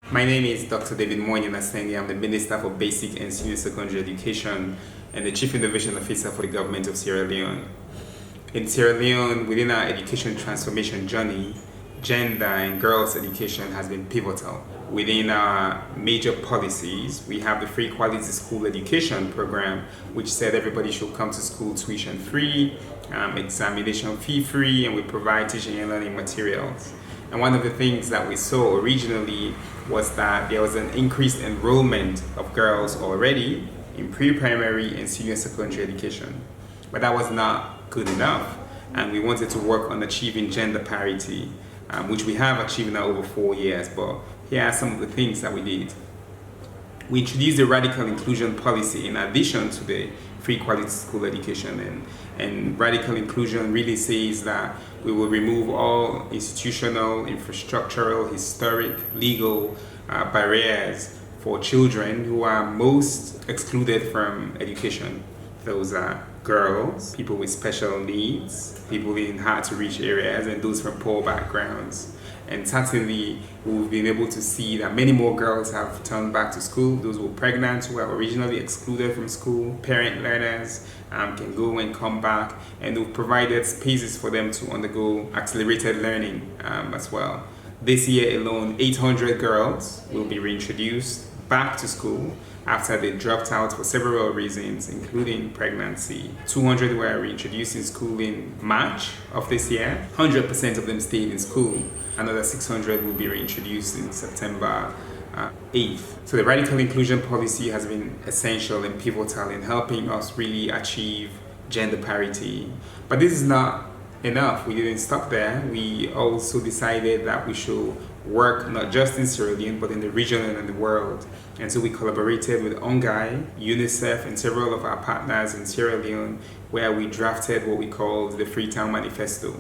My name is Dr. David MoE Sengeh. I'm the Minister for Basic and Senior Secondary Education and the Chief Innovation Officer for the Government of Sierra Leone. In Sierra Leone, within our education transformation journey, gender and girls' education has been pivotal. Within our major policies, we have the Free Quality School Education Program, which said everybody should come to school tuition free, examination fee free, and we provide teaching and learning materials. And one of the things that we saw originally was that there was an increased enrollment of girls already in pre-primary and senior secondary education. But that was not good enough, and we wanted to work on achieving gender parity, which we have achieved now over 4 years. But here are some of the things that we did. We introduced a radical inclusion policy in addition to the free quality school education, and radical inclusion really says that we will remove all institutional, infrastructural, historic, legal barriers for children who are most excluded from education. Those are girls, people with special needs, people in hard to reach areas, and those from poor backgrounds. And certainly, we've been able to see that many more girls have turned back to school. Those who were pregnant, who were originally excluded from school, parent learners can go and come back. And we've provided spaces for them to undergo accelerated learning as well. This year alone, 800 girls will be reintroduced back to school after they dropped out for several reasons, including pregnancy. 200 were reintroduced in school in March of this year. 100% of them stayed in school. Another 600 will be reintroduced in September 8th. So the radical inclusion policy has been essential and pivotal in helping us really achieve gender parity. But this is not enough. We didn't stop there. We also decided that we should work not just in Sierra Leone, but in the region and in the world. And so we collaborated with UNGAI, UNICEF, and several of our partners in Sierra Leone, where we drafted what we called the Freetown Manifesto,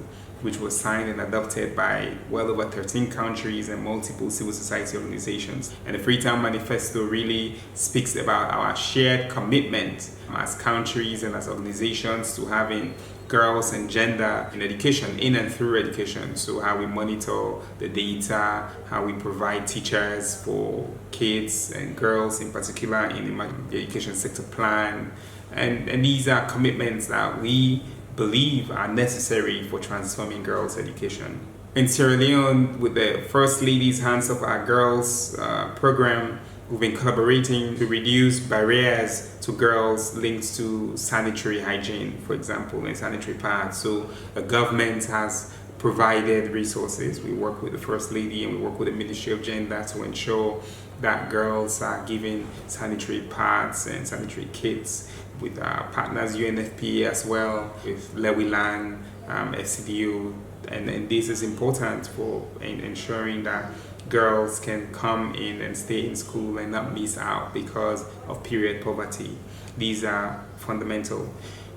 which was signed and adopted by well over 13 countries and multiple civil society organizations. And the Freetown Manifesto really speaks about our shared commitment as countries and as organizations to having girls and gender in education, in and through education. So how we monitor the data, how we provide teachers for kids and girls in particular in the education sector plan. And these are commitments that we believe are necessary for transforming girls' education. In Sierra Leone, with the First Lady's Hands of Our Girls program, we've been collaborating to reduce barriers to girls linked to sanitary hygiene, for example, in sanitary pads. So the government has provided resources. We work with the First Lady and we work with the Ministry of Gender to ensure that girls are given sanitary pads and sanitary kits, with our partners UNFPA as well, with Leone, FCDO, and this is important for ensuring that girls can come in and stay in school and not miss out because of period poverty. These are fundamental.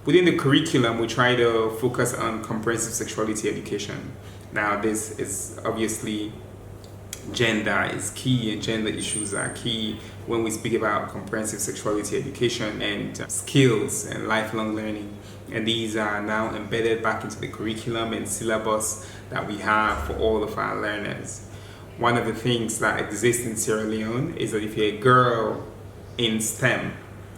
Within the curriculum, we try to focus on comprehensive sexuality education. Now, this is obviously gender is key, and gender issues are key when we speak about comprehensive sexuality education and skills and lifelong learning. And these are now embedded back into the curriculum and syllabus that we have for all of our learners. One of the things that exists in Sierra Leone is that if you're a girl in STEM,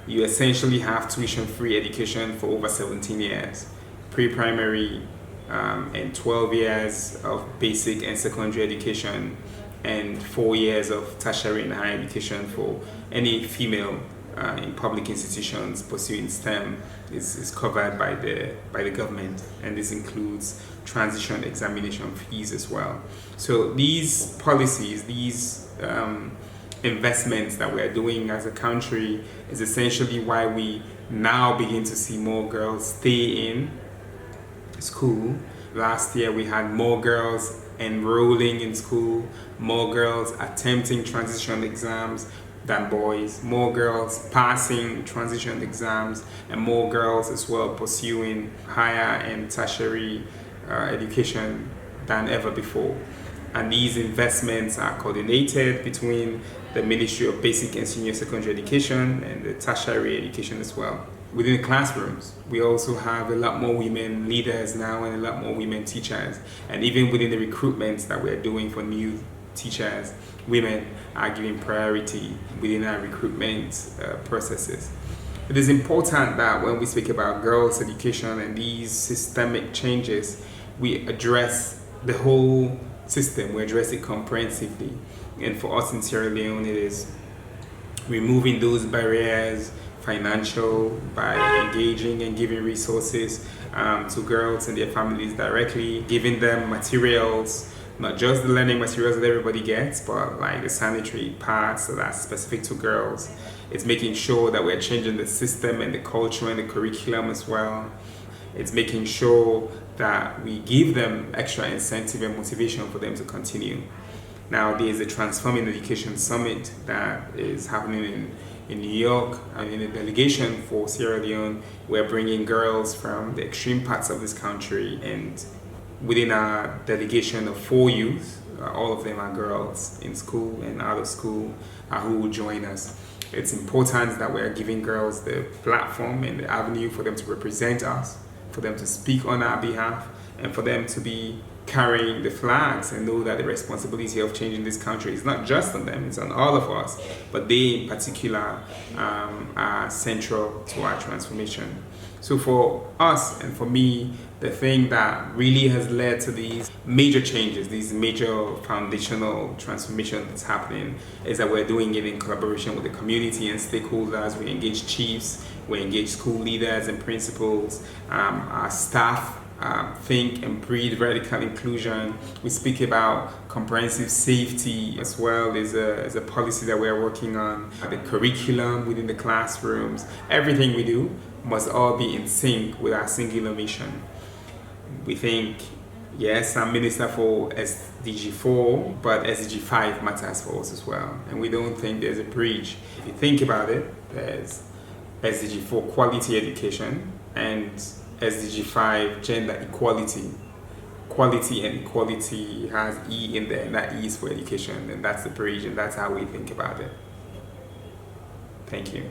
you essentially have tuition-free education for over 17 years, pre-primary and 12 years of basic and secondary education, and 4 years of tertiary and higher education for any female in public institutions pursuing STEM is covered by the government, and this includes transition examination fees as well. So these policies, these investments that we are doing as a country is essentially why we now begin to see more girls stay in school. Last year we had more girls enrolling in school, more girls attempting transition exams than boys, more girls passing transition exams, and more girls as well pursuing higher and tertiary education than ever before. And these investments are coordinated between the Ministry of Basic and Senior Secondary Education and the tertiary education as well. Within the classrooms, we also have a lot more women leaders now and a lot more women teachers. And even within the recruitments that we're doing for new teachers, women are given priority within our recruitment processes. It is important that when we speak about girls' education and these systemic changes, we address the whole system, we address it comprehensively. And for us in Sierra Leone, it is removing those barriers, financial, by engaging and giving resources to girls and their families directly, giving them materials, not just the learning materials that everybody gets, but like the sanitary parts that are specific to girls. It's making sure that we're changing the system and the culture and the curriculum as well. It's making sure that we give them extra incentive and motivation for them to continue. Now, there's a Transforming Education Summit that is happening in New York, and in a delegation for Sierra Leone, we're bringing girls from the extreme parts of this country, and within our delegation of 4 youth, all of them are girls in school and out of school, who will join us. It's important that we're giving girls the platform and the avenue for them to represent us, for them to speak on our behalf, and for them to be carrying the flags and know that the responsibility of changing this country is not just on them, it's on all of us, but they in particular are central to our transformation. So for us and for me, the thing that really has led to these major changes, these major foundational transformation that's happening, is that we're doing it in collaboration with the community and stakeholders. We engage chiefs, we engage school leaders and principals, our staff think and breed radical inclusion. We speak about comprehensive safety as well as a policy that we're working on. The curriculum within the classrooms, everything we do must all be in sync with our singular mission. We think, yes, I'm Minister for SDG 4, but SDG 5 matters for us as well. And we don't think there's a bridge. If you think about it, there's SDG 4 quality education and SDG 5 gender equality. Quality and equality has E in there, and that E is for education, and that's the bridge, and that's how we think about it. Thank you.